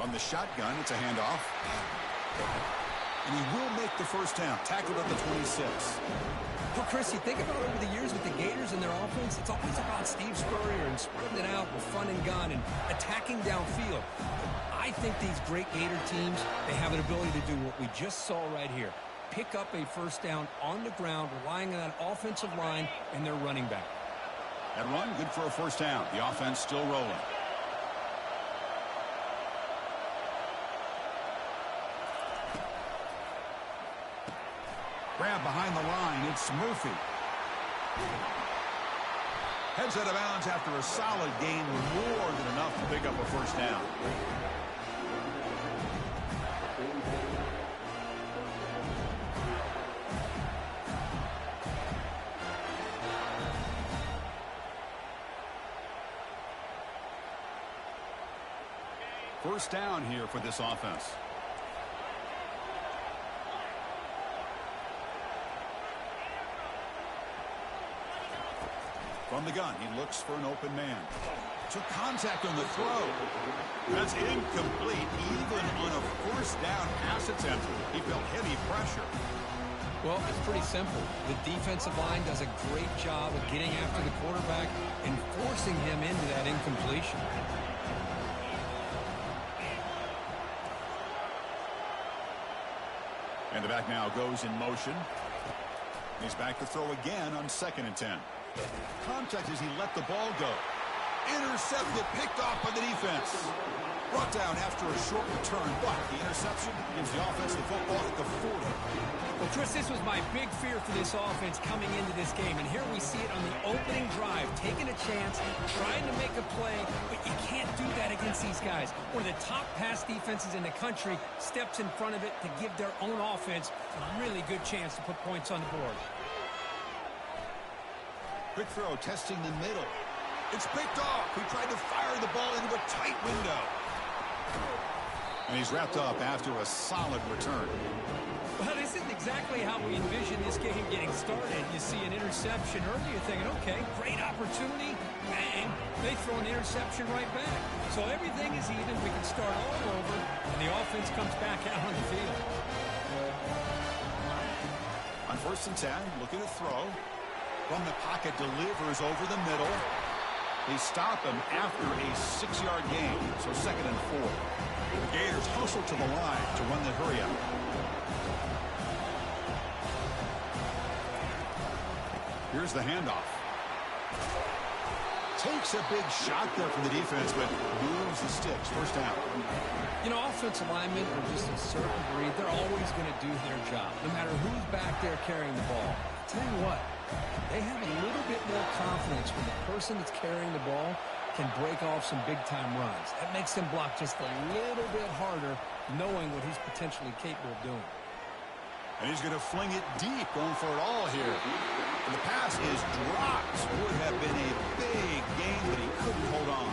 On the shotgun, it's a handoff. And he will make the first down. Tackled at the 26. Well, Chris, you think about over the years with the Gators and their offense, it's always about Steve Spurrier and spreading it out with fun and gun and attacking downfield. I think these great Gator teams, they have an ability to do what we just saw right here. Pick up a first down on the ground, relying on that offensive line and their running back. That run, good for a first down. The offense still rolling. Grab behind the line. It's Murphy. Heads out of bounds after a solid gain, more than enough to pick up a first down. First down here for this offense. From the gun, he looks for an open man. Took contact on the throw. That's incomplete. Even on a first down pass attempt, he felt heavy pressure. Well, it's pretty simple. The defensive line does a great job of getting after the quarterback and forcing him into that incompletion. And the back now goes in motion. He's back to throw again on 2nd and 10. Contact as he let the ball go. Intercepted, picked off by the defense. Brought down after a short return, but the interception gives the offense the football at the 40. Well, Chris, this was my big fear for this offense coming into this game, and here we see it on the opening drive, taking a chance, trying to make a play, but you can't do that against these guys. One of the top pass defenses in the country steps in front of it to give their own offense a really good chance to put points on the board. Quick throw, testing the middle. It's picked off. He tried to fire the ball into a tight window. And he's wrapped up after a solid return. Well, this isn't exactly how we envision this game getting started. You see an interception early, you're thinking, okay, great opportunity. Bang, they throw an interception right back. So everything is even. We can start all over, and the offense comes back out on the field. On 1st and 10, looking to throw. From the pocket, delivers over the middle. They stop him after a 6-yard gain, so 2nd and 4. The Gators hustle to the line to run the hurry up. Here's the handoff. Takes a big shot there from the defense, but moves the sticks. First down. You know, offensive linemen are just a certain breed. They're always going to do their job, no matter who's back there carrying the ball. I'll tell you what, they have a little bit more confidence when the person that's carrying the ball can break off some big-time runs. That makes them block just a little bit harder, knowing what he's potentially capable of doing. And he's going to fling it deep, going for it all here. And the pass is dropped. Would have been a big gain, but he couldn't hold on.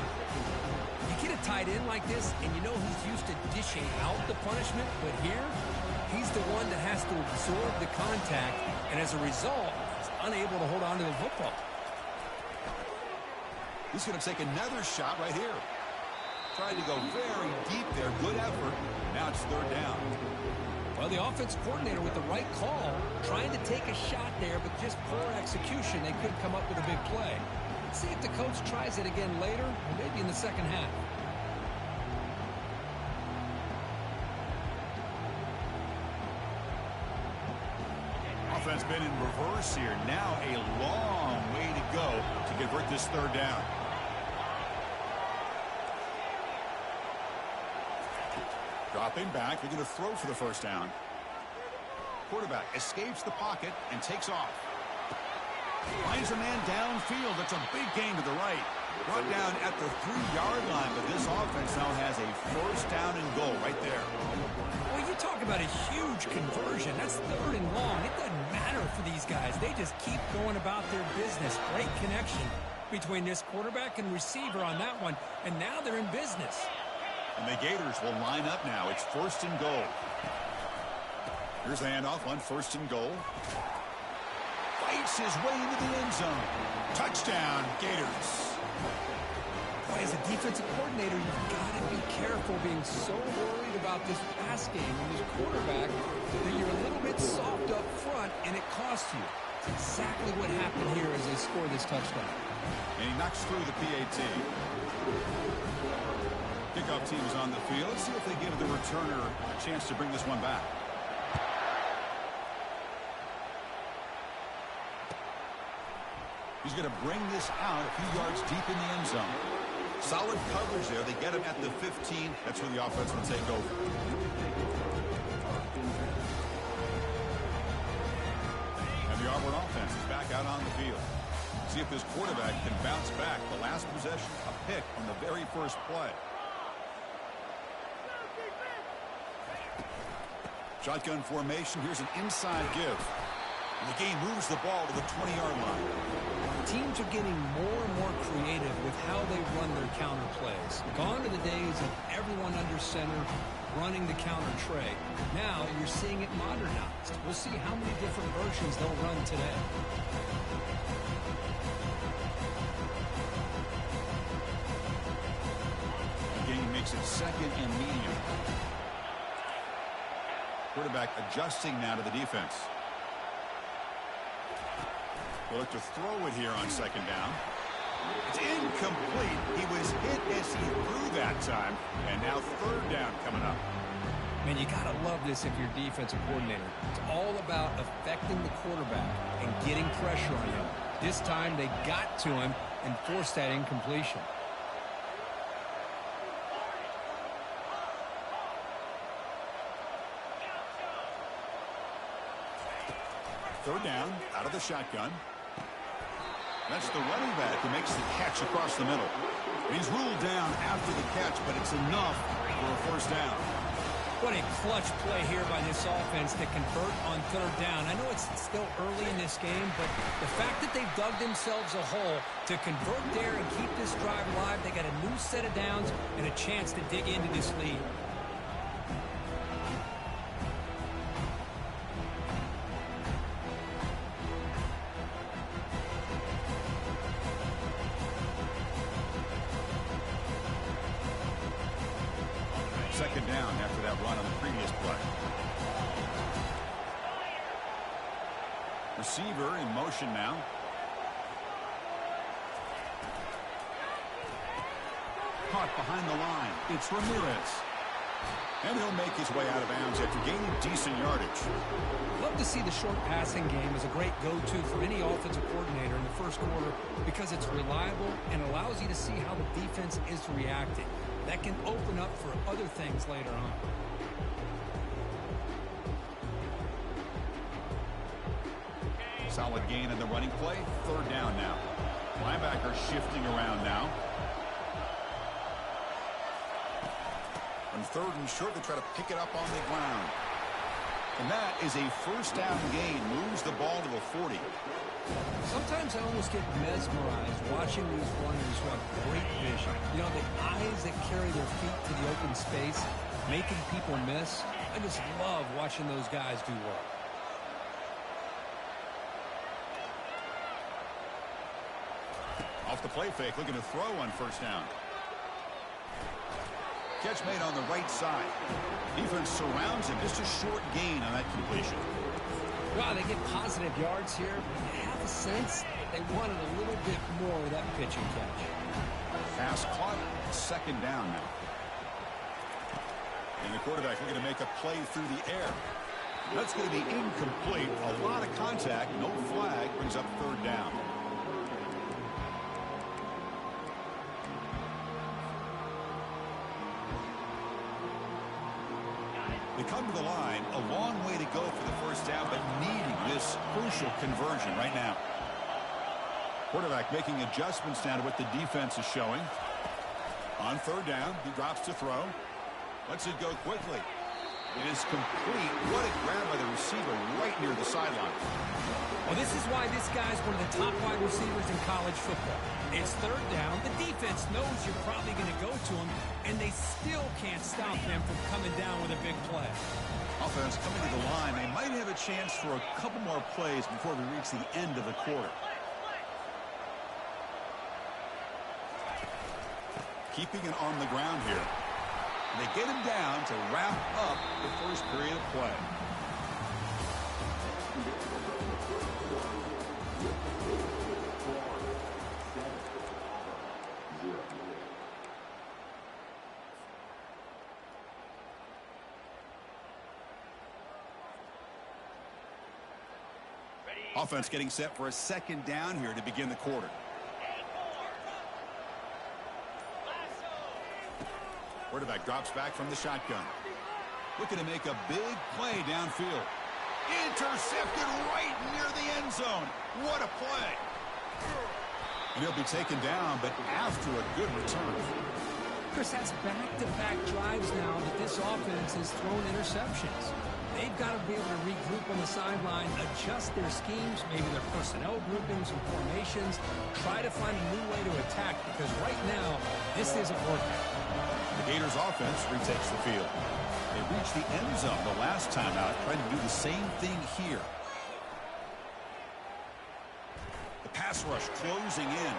You get a tight end like this, and you know he's used to dishing out the punishment, but here, he's the one that has to absorb the contact, and as a result, he's unable to hold on to the football. He's going to take another shot right here. Tried to go very deep there. Good effort. Now it's 3rd down. Well, the offense coordinator with the right call, trying to take a shot there, but just poor execution. They couldn't come up with a big play. Let's see if the coach tries it again later, or maybe in the second half. Offense been in reverse here. Now a long way to go to convert this 3rd down. Dropping back, they're going to throw for the first down. Quarterback escapes the pocket and takes off. Finds a man downfield. That's a big gain to the right. Brought down at the 3-yard line, but this offense now has a first down and goal right there. Well, you talk about a huge conversion. That's 3rd and long. It doesn't matter for these guys. They just keep going about their business. Great connection between this quarterback and receiver on that one, and now they're in business. And the Gators will line up now. It's 1st and goal. Here's the handoff on 1st and goal. Fights his way into the end zone. Touchdown, Gators. Boy, as a defensive coordinator, you've got to be careful for being so worried about this pass game and this quarterback that you're a little bit soft up front, and it costs you. It's exactly what happened here as they score this touchdown. And he knocks through the PAT. Kickoff team is on the field. Let's see if they give the returner a chance to bring this one back. He's going to bring this out a few yards deep in the end zone. Solid coverage there. They get him at the 15. That's where the offense will take over. And the Auburn offense is back out on the field. See if this quarterback can bounce back. The last possession, a pick on the very first play. Shotgun formation. Here's an inside give. And the game moves the ball to the 20-yard line. Teams are getting more and more creative with how they run their counter plays. Gone are the days of everyone under center running the counter tray. Now you're seeing it modernized. We'll see how many different versions they'll run today. The game makes it second and medium. Quarterback adjusting now to the defense. They'll look to throw it here on second down. It's incomplete. He was hit as he threw that time. And now third down coming up. Man, you got to love this if you're defensive coordinator. It's all about affecting the quarterback and getting pressure on him. This time they got to him and forced that incompletion. Third down, out of the shotgun. That's the running back who makes the catch across the middle. He's ruled down after the catch, but it's enough for a first down. What a clutch play here by this offense to convert on third down. I know it's still early in this game, but the fact that they've dug themselves a hole to convert there and keep this drive alive, they got a new set of downs and a chance to dig into this lead. Second down after that run on the previous play. Receiver in motion now. Caught behind the line. It's Ramirez. And he'll make his way out of bounds after gaining decent yardage. Love to see the short passing game as a great go-to for any offensive coordinator in the first quarter because it's reliable and allows you to see how the defense is reacting. That can open up for other things later on. Solid gain in the running play. Third down now. Linebacker shifting around now. On third and short, they try to pick it up on the ground. And that is a first down gain. Moves the ball to the 40. Sometimes I almost get mesmerized watching these runners who have great vision. You know, the eyes that carry their feet to the open space, making people miss. I just love watching those guys do work. Off the play fake, looking to throw on first down. Catch made on the right side. Defense surrounds him. Just a short gain on that completion. Wow, they get positive yards here. I have a sense they wanted a little bit more of that pitch and catch. Pass caught. Second down now. And the quarterback looking to make a play through the air. That's going to be incomplete. A lot of contact. No flag. Brings up third down. They come to the line, a long way to go for the first down, but needing this crucial conversion right now. Quarterback making adjustments now to what the defense is showing. On third down, he drops to throw. Lets it go quickly. It is complete. What a grab by the receiver right near the sideline. Well, this is why this guy's one of the top wide receivers in college football. It's third down. The defense knows you're probably going to go to him, and they still can't stop him from coming down with a big play. Offense coming to the line. They might have a chance for a couple more plays before we reach the end of the quarter. Keeping it on the ground here. get him down to wrap up the first period of play. Offense getting set for a second down here to begin the quarter. Quarterback drops back from the shotgun. Looking to make a big play downfield. Intercepted right near the end zone. What a play. And he'll be taken down, but after a good return. Chris, that's back-to-back drives now that this offense has thrown interceptions. They've got to be able to regroup on the sideline, adjust their schemes, maybe their personnel groupings and formations, try to find a new way to attack, because right now, this isn't working. The Gators offense retakes the field. They reached the end zone the last time out, trying to do the same thing here. The pass rush closing in.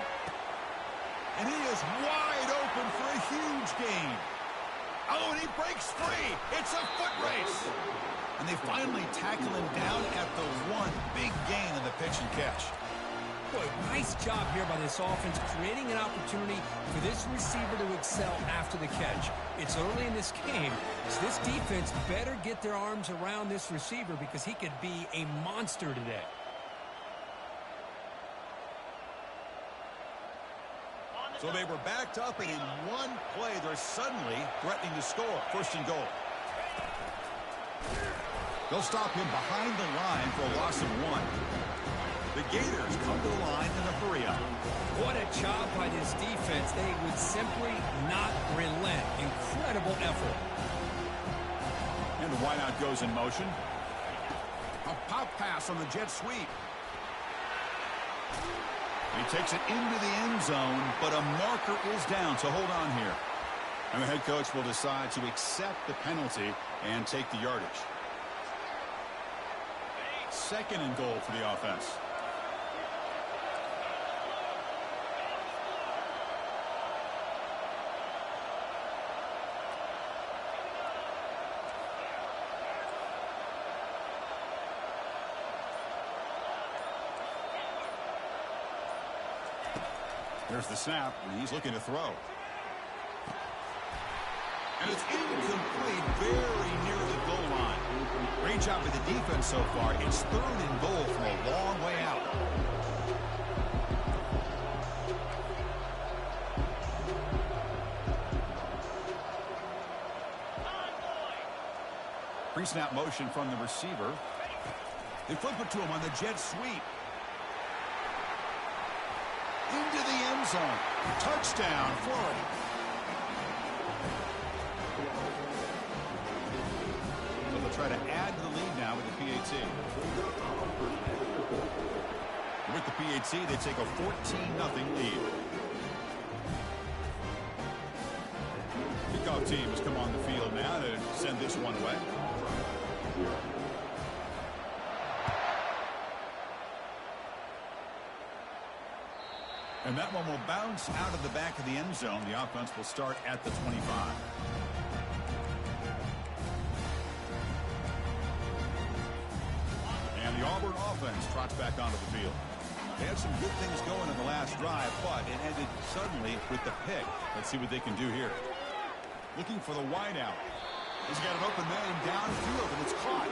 And he is wide open for a huge gain. Oh, and he breaks free. It's a foot race. And they finally tackle him down at the one. Big gain in the pitch and catch. Boy, nice job here by this offense, creating an opportunity for this receiver to excel after the catch. It's early in this game, so this defense better get their arms around this receiver because he could be a monster today. So they were backed up, and in one play, they're suddenly threatening to score. First and goal. They'll stop him behind the line for a loss of 1. The Gators come to the line in a hurry-up. What a job by this defense. They would simply not relent. Incredible effort. And the wideout goes in motion. A pop pass on the jet sweep. He takes it into the end zone, but a marker is down, so hold on here. And the head coach will decide to accept the penalty and take the yardage. Second and goal for the offense. There's the snap, and he's looking to throw. And it's incomplete, very near the goal line. Great job with the defense so far. It's third and goal from a long way out. Pre-snap motion from the receiver. They flip it to him on the jet sweep. Into the end zone. Touchdown, Florida. So they'll try to add to the lead now with the PAT. With the PAT, they take a 14-0 lead. Kickoff team has come on the field now to send this one away. And that one will bounce out of the back of the end zone. The offense will start at the 25. And the Auburn offense trots back onto the field. They had some good things going in the last drive, but it ended suddenly with the pick. Let's see what they can do here. Looking for the wideout. He's got an open man downfield, and it's caught.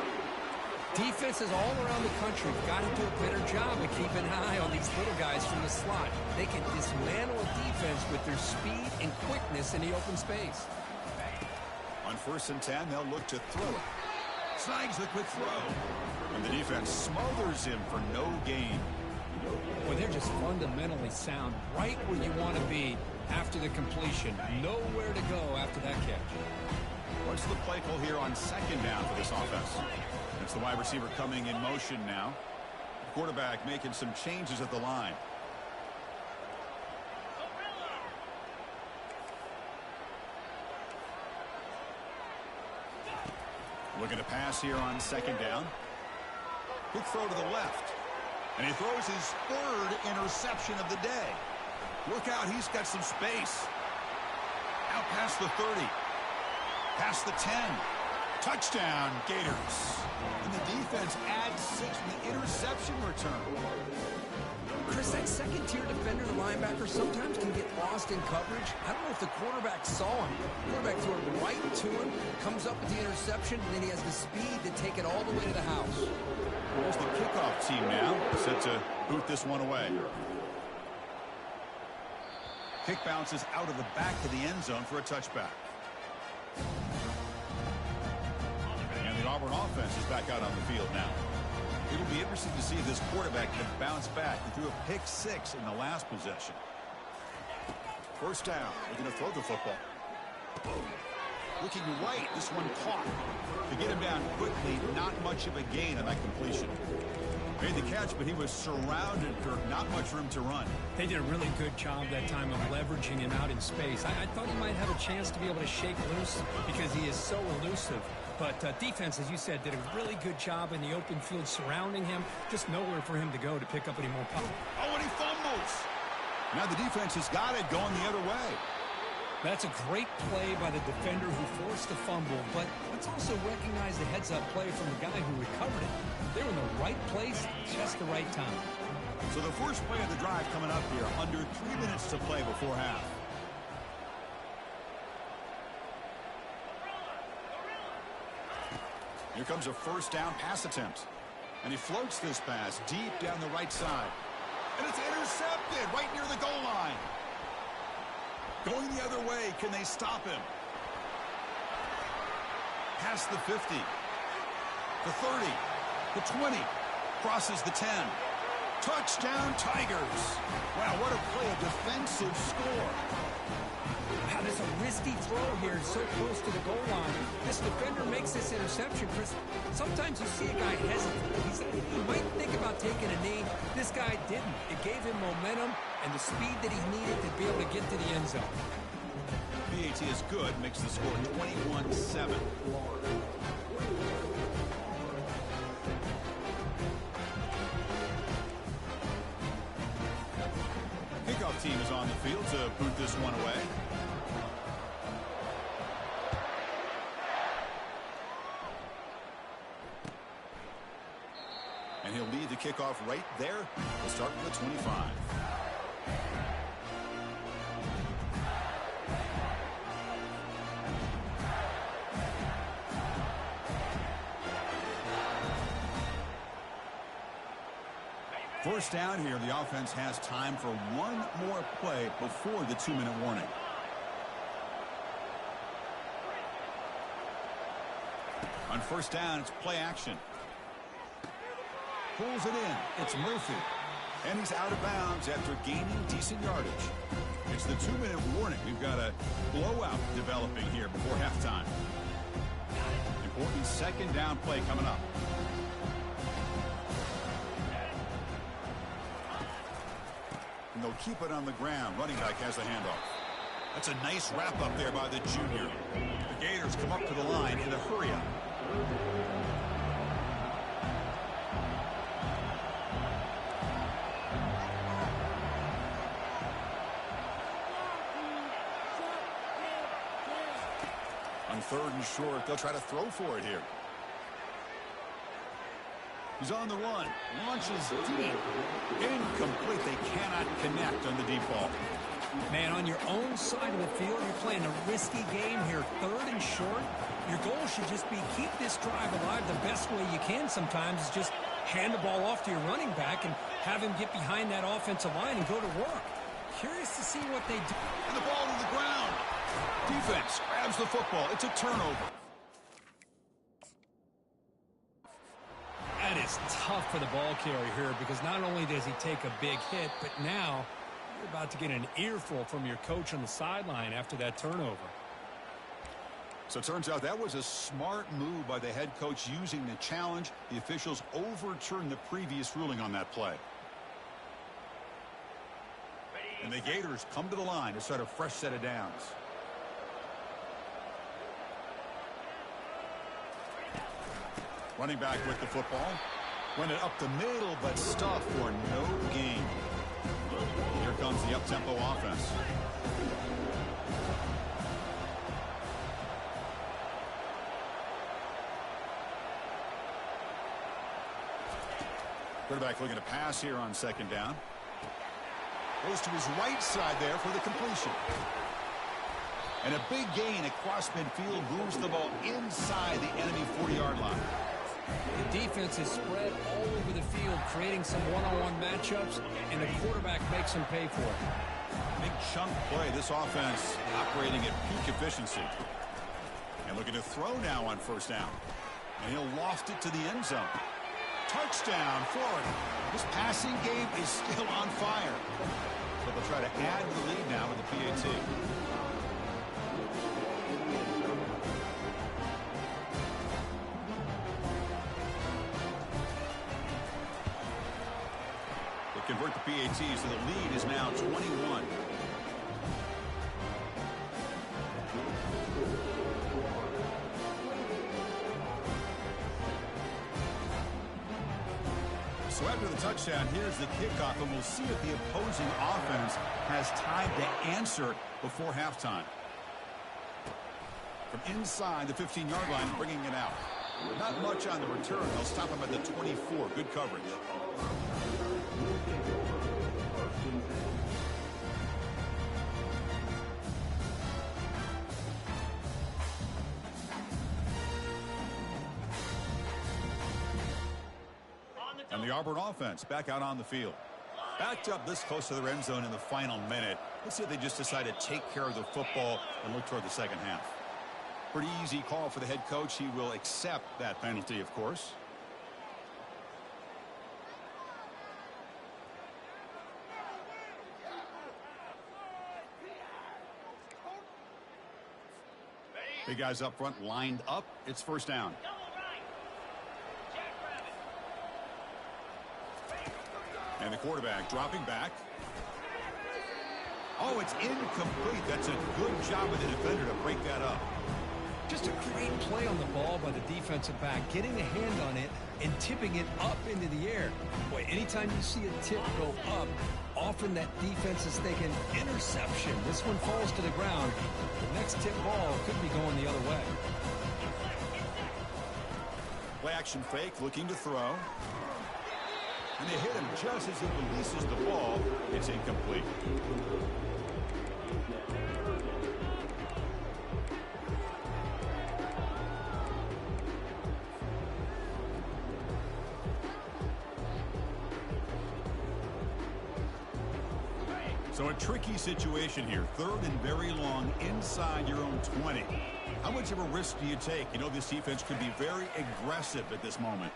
Defenses all around the country have got to do a better job of keeping an eye on these little guys from the slot. They can dismantle a defense with their speed and quickness in the open space. On 1st and 10, they'll look to throw it. Snags the quick throw. And the defense smothers him for no gain. Well, they're just fundamentally sound, right where you want to be after the completion. Nowhere to go after that catch. What's the play call here on second down for this offense? It's the wide receiver coming in motion now. The quarterback making some changes at the line. Looking to pass here on second down. Quick throw to the left. And he throws his third interception of the day. Look out, he's got some space. Out past the 30. Past the 10. Touchdown, Gators. And the defense adds 6 with the interception return. Chris, that second-tier defender, the linebacker, sometimes can get lost in coverage. I don't know if the quarterback saw him. The quarterback threw it right to him, comes up with the interception, and then he has the speed to take it all the way to the house. Here's the kickoff team now, set to boot this one away. Kick bounces out of the back of the end zone for a touchback. And the Auburn offense is back out on the field now. It'll be interesting to see if this quarterback can bounce back. He threw a pick 6 in the last possession. First down. They're going to throw the football. Looking right. This one caught. To get him down quickly, not much of a gain on that completion. Made the catch, but he was surrounded, Kirk. Not much room to run. They did a really good job that time of leveraging him out in space. I thought he might have a chance to be able to shake loose because he is so elusive. But defense, as you said, did a really good job in the open field surrounding him. Just nowhere for him to go to pick up any more power. Oh, and he fumbles. Now the defense has got it going the other way. That's a great play by the defender who forced the fumble, but let's also recognize the heads-up play from the guy who recovered it. They're in the right place, just the right time. So the first play of the drive coming up here, under 3 minutes to play before half. Here comes a first down pass attempt. And he floats this pass deep down the right side. And it's intercepted right near the goal line. Going the other way, can they stop him? Past the 50. The 30. The 20. Crosses the 10. Touchdown, Tigers. Wow, what a play, a defensive score. Wow, that's a risky throw here, so close to the goal line. This defender makes this interception, Chris. Sometimes you see a guy hesitate. He might think about taking a knee. This guy didn't. It gave him momentum and the speed that he needed to be able to get to the end zone. PAT is good, makes the score 21-7. Kickoff team is on the field to boot this one away. And he'll lead the kickoff right there. We'll start with the 25. First down here, the offense has time for one more play before the 2-minute warning. On first down, it's play action. Pulls it in. It's Murphy. And he's out of bounds after gaining decent yardage. It's the 2-minute warning. We've got a blowout developing here before halftime. Important second down play coming up. And they'll keep it on the ground. Running back has the handoff. That's a nice wrap up there by the junior. The Gators come up to the line in a hurry-up. On third and short, they'll try to throw for it here. He's on the run. Launches deep. Incomplete. They cannot connect on the deep ball. Man, on your own side of the field, you're playing a risky game here. Third and short. Your goal should just be keep this drive alive the best way you can sometimes is just hand the ball off to your running back and have him get behind that offensive line and go to work. Curious to see what they do. And the ball to the ground. Defense grabs the football. It's a turnover. That is tough for the ball carrier here because not only does he take a big hit, but now you're about to get an earful from your coach on the sideline after that turnover. So it turns out that was a smart move by the head coach using the challenge. The officials overturned the previous ruling on that play. And the Gators come to the line to start a fresh set of downs. Running back with the football. Went it up the middle, but stuffed for no gain. Here comes the up-tempo offense. Quarterback looking to pass here on second down. Goes to his right side there for the completion. And a big gain across midfield moves the ball inside the enemy 40-yard line. The defense is spread all over the field, creating some one-on-one matchups, and the quarterback makes them pay for it. Big chunk play. This offense operating at peak efficiency. And looking to throw now on first down. And he'll loft it to the end zone. Touchdown, Florida. This passing game is still on fire. But they'll try to add to the lead now with the PAT. They convert the PAT, so the lead is now 21. So after the touchdown, here's the kickoff, and we'll see if the opposing offense has time to answer before halftime. From inside the 15-yard line, bringing it out. Not much on the return. They'll stop him at the 24. Good coverage. And the Auburn offense back out on the field. Backed up this close to the end zone in the final minute. Let's see if they just decide to take care of the football and look toward the second half. Pretty easy call for the head coach. He will accept that penalty, of course. Big guys up front lined up. It's first down. And the quarterback dropping back. Oh, it's incomplete. That's a good job of the defender to break that up. Just a great play on the ball by the defensive back, getting a hand on it and tipping it up into the air. Boy, anytime you see a tip go up, often that defense is thinking interception. This one falls to the ground. The next tip ball could be going the other way. Play action fake, looking to throw. And they hit him just as he releases the ball. It's incomplete. So a tricky situation here. Third and very long inside your own 20. How much of a risk do you take? You know, this defense could be very aggressive at this moment.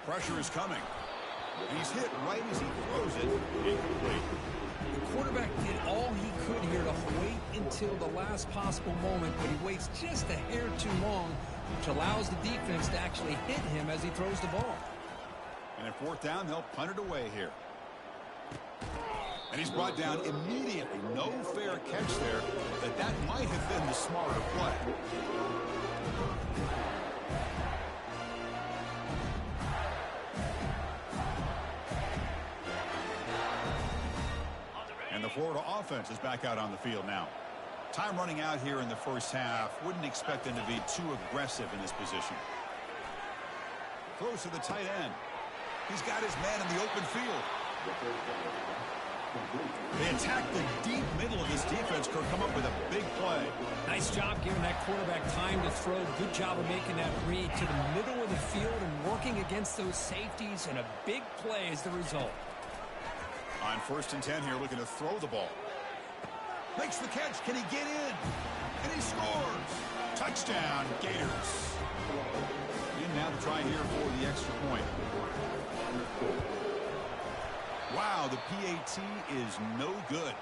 Pressure is coming. And he's hit right as he throws it. Incomplete. The quarterback did all he could here to wait until the last possible moment, but he waits just a hair too long, which allows the defense to actually hit him as he throws the ball. And at fourth down, they'll punt it away here. And he's brought down immediately. No fair catch there, but that might have been the smarter play. And the Florida offense is back out on the field now. Time running out here in the first half. Wouldn't expect them to be too aggressive in this position. Throws to the tight end. He's got his man in the open field. They attack the deep middle of this defense. Could come up with a big play. Nice job giving that quarterback time to throw. Good job of making that read to the middle of the field and working against those safeties, and a big play is the result. On first and 10 here, looking to throw the ball. Makes the catch. Can he get in? And he scores. Touchdown, Gators. And now to try here for the extra point. Wow, the PAT is no good.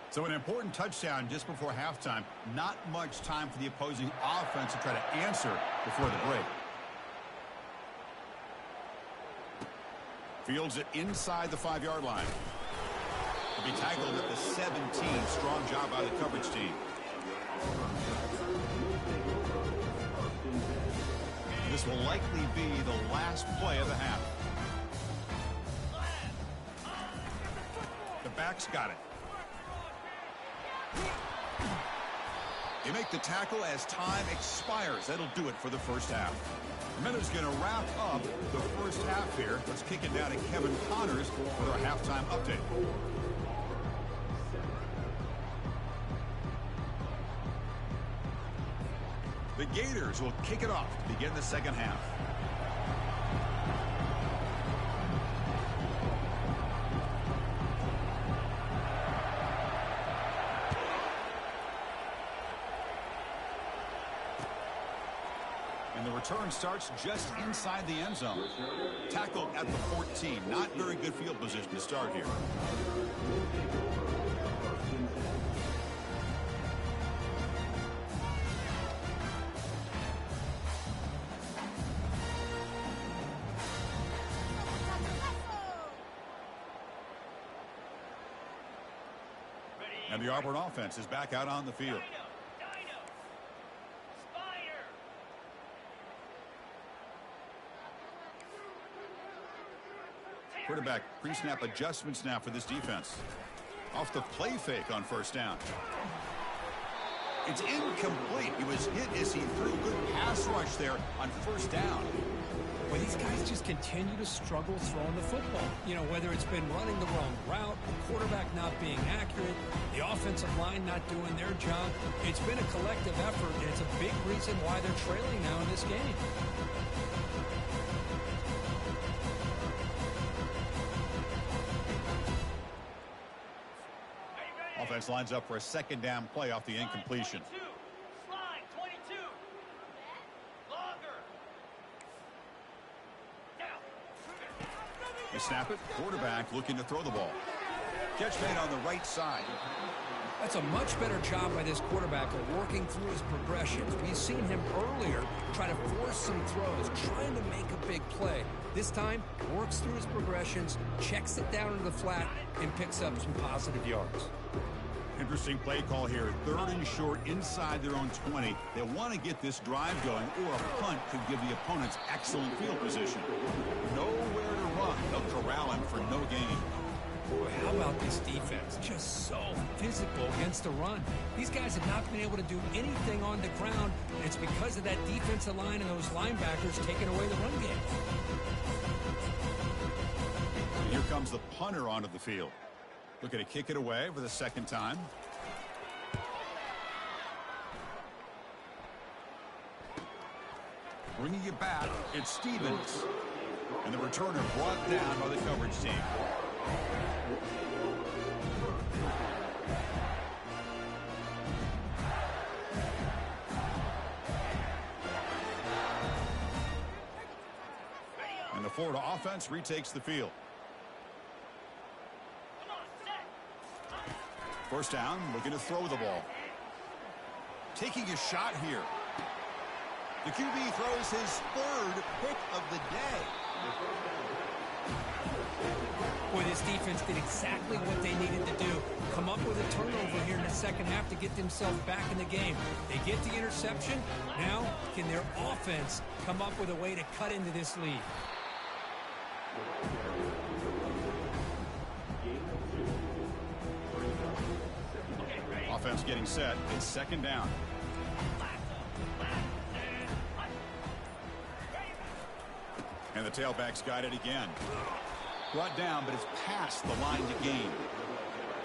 So an important touchdown just before halftime. Not much time for the opposing offense to try to answer before the break. Fields it inside the 5-yard line. He'll be tackled at the 17. Strong job by the coverage team. This will likely be the last play of the half. back's got it. You make the tackle as time expires. That'll do it for the first half. Minute's going to wrap up the first half here. Let's kick it down to Kevin Connors with our halftime update. The Gators will kick it off to begin the second half. And the return starts just inside the end zone. Tackled at the 14. Not very good field position to start here. And the Auburn offense is back out on the field. Quarterback pre-snap adjustments now for this defense. Off the play fake on first down. It's incomplete. He was hit as he threw. Good pass rush there on first down. Well, these guys just continue to struggle throwing the football. You know, whether it's been running the wrong route, the quarterback not being accurate, the offensive line not doing their job. It's been a collective effort, and it's a big reason why they're trailing now in this game. Offense lines up for a second down play off the incompletion. Slide 22. Longer. You snap it. Quarterback looking to throw the ball. Catch made on the right side. That's a much better job by this quarterback of working through his progressions. We've seen him earlier try to force some throws, trying to make a big play. This time, works through his progressions, checks it down into the flat, and picks up some positive yards. Interesting play call here. 3rd and short inside their own 20. They want to get this drive going, or a punt could give the opponents excellent field position. Nowhere to run. They'll corral him for no gain. Boy, how about this defense? Just so physical against the run. These guys have not been able to do anything on the ground, and it's because of that defensive line and those linebackers taking away the run game. And here comes the punter onto the field. Looking to kick it away for the second time. Bringing it back, it's Stevens. And the returner brought down by the coverage team. And the Florida offense retakes the field. First down, looking to throw the ball. Taking a shot here. The QB throws his 3rd pick of the day. Boy, this defense did exactly what they needed to do. Come up with a turnover here in the second half to get themselves back in the game. They get the interception. Now, can their offense come up with a way to cut into this lead? Offense getting set. It's second down. And the tailback's got it again. Brought down, but it's past the line to gain.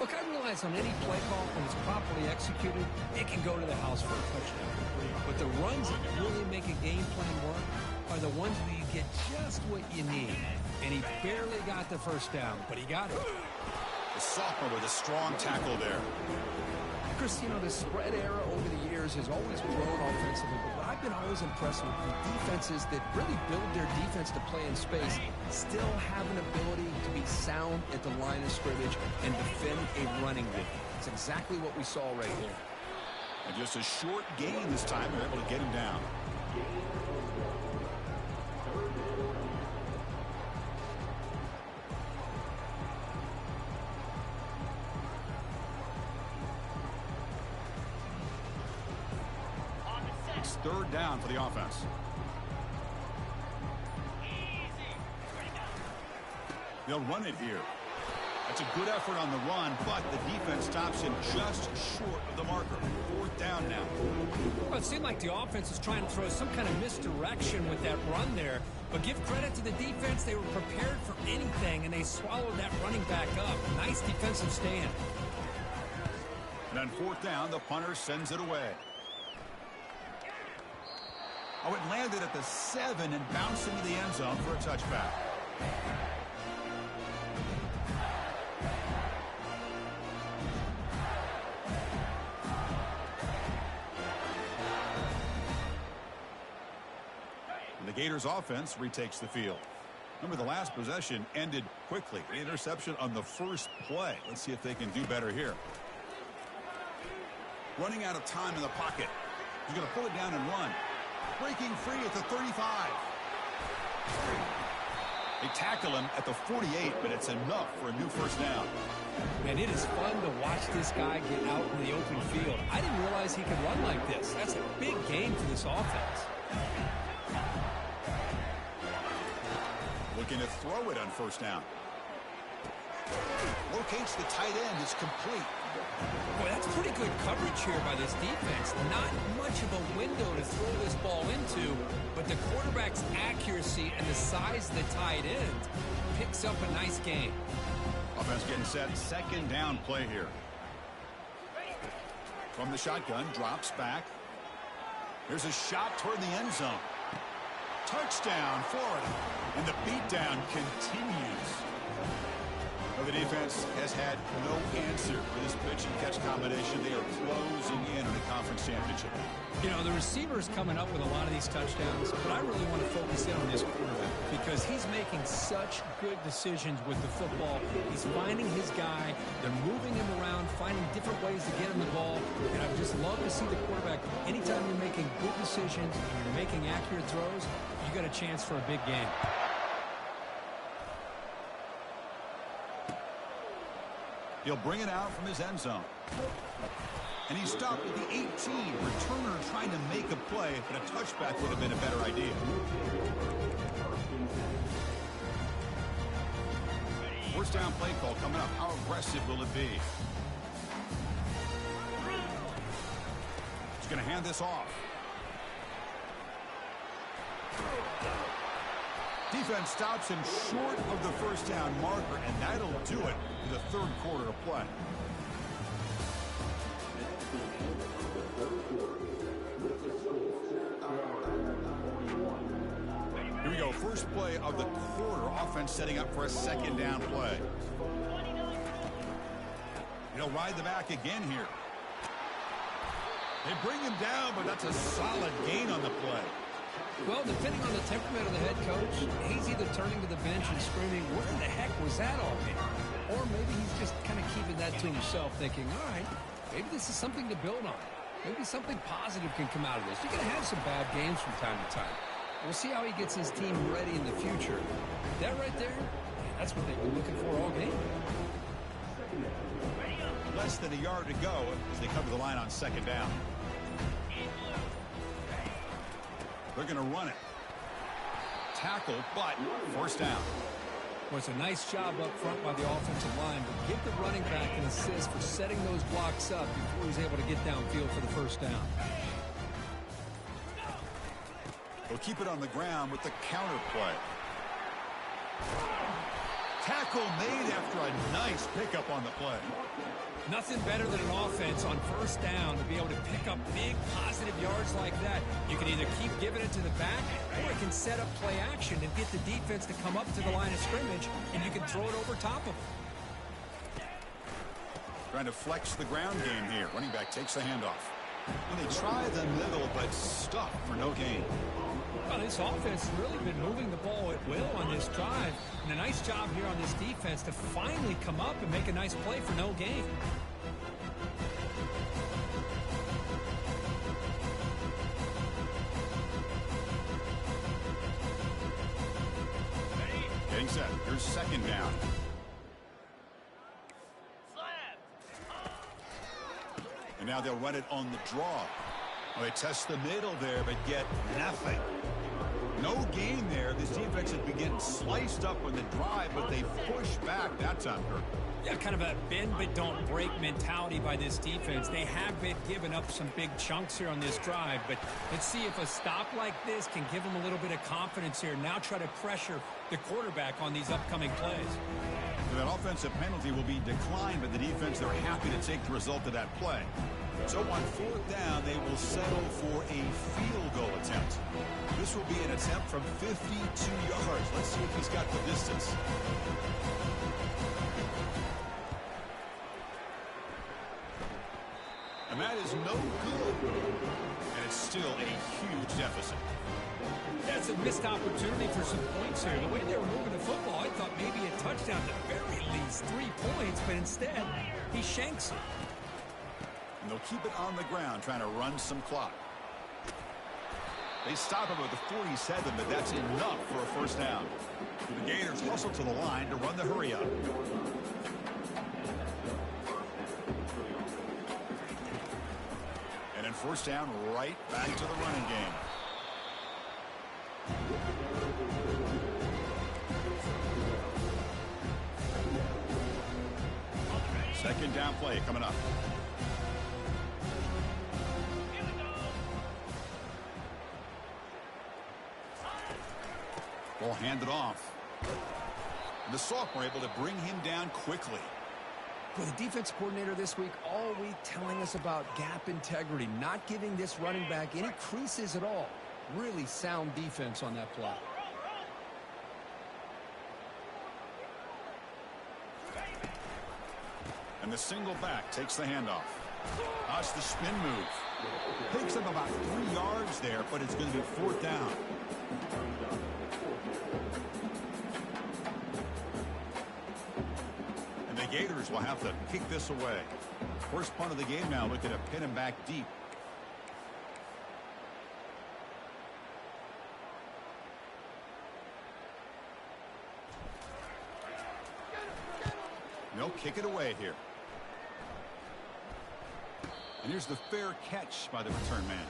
Look, I realize on any play call, when it's properly executed, it can go to the house for a touchdown. But the runs that really make a game plan work are the ones where you get just what you need. And he barely got the first down, but he got it. The sophomore with a strong tackle there. Chris, you know, the spread era over the years has always grown offensively, but what I've been always impressed with the defenses that really build their defense to play in space still have an ability to be sound at the line of scrimmage and defend a running game. It's exactly what we saw right here. And just a short gain this time. They're able to get him down. It's 3rd down for the offense. They'll run it here. That's a good effort on the run, but the defense stops him just short of the marker. 4th down now. Well, it seemed like the offense was trying to throw some kind of misdirection with that run there. But give credit to the defense. They were prepared for anything, and they swallowed that running back up. Nice defensive stand. And on 4th down, the punter sends it away. Oh, it landed at the 7 and bounced into the end zone for a touchback. The Gators offense retakes the field. Remember, the last possession ended quickly. An interception on the first play. Let's see if they can do better here. Running out of time in the pocket. He's going to pull it down and run. Breaking free at the 35. They tackle him at the 48, but it's enough for a new 1st down. Man, it is fun to watch this guy get out in the open field. I didn't realize he could run like this. That's a big game for this offense. Looking to throw it on 1st down. Locates the tight end. It's complete. Boy, that's pretty good coverage here by this defense. Not much of a window to throw this ball into, but the quarterback's accuracy and the size of the tight end picks up a nice game. Offense getting set. 2nd down play here. From the shotgun, drops back. There's a shot toward the end zone. Touchdown, Florida. And the beatdown continues. Well, the defense has had no answer for this pitch and catch combination. They are closing in on the conference championship. You know, the receiver's coming up with a lot of these touchdowns, but I really want to focus in on this quarterback because he's making such good decisions with the football. He's finding his guy. They're moving him around, finding different ways to get him the ball. And I just love to see the quarterback. Anytime you're making good decisions and you're making accurate throws, you got a chance for a big game. He'll bring it out from his end zone. And he stopped at the 18. Returner trying to make a play, but a touchback would have been a better idea. 1st down play call coming up. How aggressive will it be? He's going to hand this off. Defense stops him short of the 1st down marker, and that'll do it in the 3rd quarter of play. Here we go. First play of the quarter. Offense setting up for a 2nd down play. He'll ride the back again here. They bring him down, but that's a solid gain on the play. Well, depending on the temperament of the head coach, he's either turning to the bench and screaming, where the heck was that all been? Or maybe he's just kind of keeping that to himself, thinking, all right, maybe this is something to build on. Maybe something positive can come out of this. You're going to have some bad games from time to time. We'll see how he gets his team ready in the future. That right there, that's what they've been looking for all game. Less than a yard to go as they cover the line on 2nd down. They're going to run it. Tackle, but 1st down. Well, it's a nice job up front by the offensive line, but give the running back an assist for setting those blocks up before he's able to get downfield for the 1st down. They'll keep it on the ground with the counter play. Tackle made after a nice pickup on the play. Nothing better than an offense on 1st down to be able to pick up big positive yards like that. You can either keep giving it to the back, or you can set up play action and get the defense to come up to the line of scrimmage, and you can throw it over top of them. Trying to flex the ground game here. Running back takes the handoff. And they try the middle, but stuck for no gain. Well, this offense has really been moving the ball at will on this drive. And a nice job here on this defense to finally come up and make a nice play for no gain. Getting set. Here's 2nd down. And now they'll run it on the draw. Well, they test the middle there, but get nothing. No gain there. This defense has been getting sliced up on the drive, but they push back that time, Kirk. Yeah, kind of a bend but don't break mentality by this defense. They have been giving up some big chunks here on this drive, but let's see if a stop like this can give them a little bit of confidence here. Now try to pressure the quarterback on these upcoming plays. So that offensive penalty will be declined by the defense. They're happy to take the result of that play. So on fourth down, they will settle for a field goal attempt. This will be an attempt from 52 yards. Let's see if he's got the distance. And that is no good. And it's still a huge deficit. That's a missed opportunity for some points here. The way they were moving the football, I thought maybe a touchdown, at the very least 3 points, but instead, he shanks it. And they'll keep it on the ground, trying to run some clock. They stop him at the 47, but that's enough for a first down. The Gators hustle to the line to run the hurry up. And then first down, right back to the running game. Second down play coming up. Ball handed off. And the sophomore able to bring him down quickly. Well, the defense coordinator this week all week telling us about gap integrity, not giving this running back any creases at all. Really sound defense on that play. And the single back takes the handoff. That's the spin move. Picks up about 3 yards there, but it's going to be fourth down. And the Gators will have to kick this away. First punt of the game now, looking to pin him back deep. They'll kick it away here. And here's the fair catch by the return man.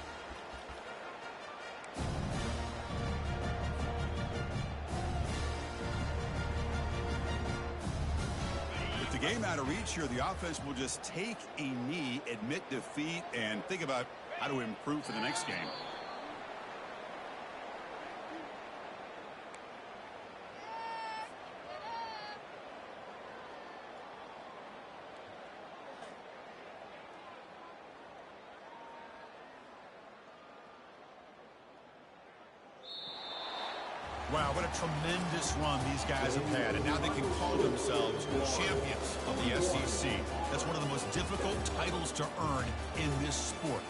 With the game out of reach here, the offense will just take a knee, admit defeat, and think about how to improve for the next game. Wow, what a tremendous run these guys have had, and now they can call themselves champions of the SEC. That's one of the most difficult titles to earn in this sport.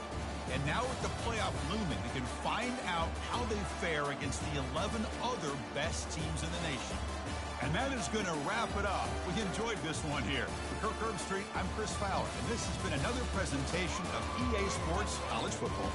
And now with the playoff looming, we can find out how they fare against the 11 other best teams in the nation. And that is going to wrap it up. We enjoyed this one here. For Kirk Herbstreit, I'm Chris Fowler, and this has been another presentation of EA Sports College Football.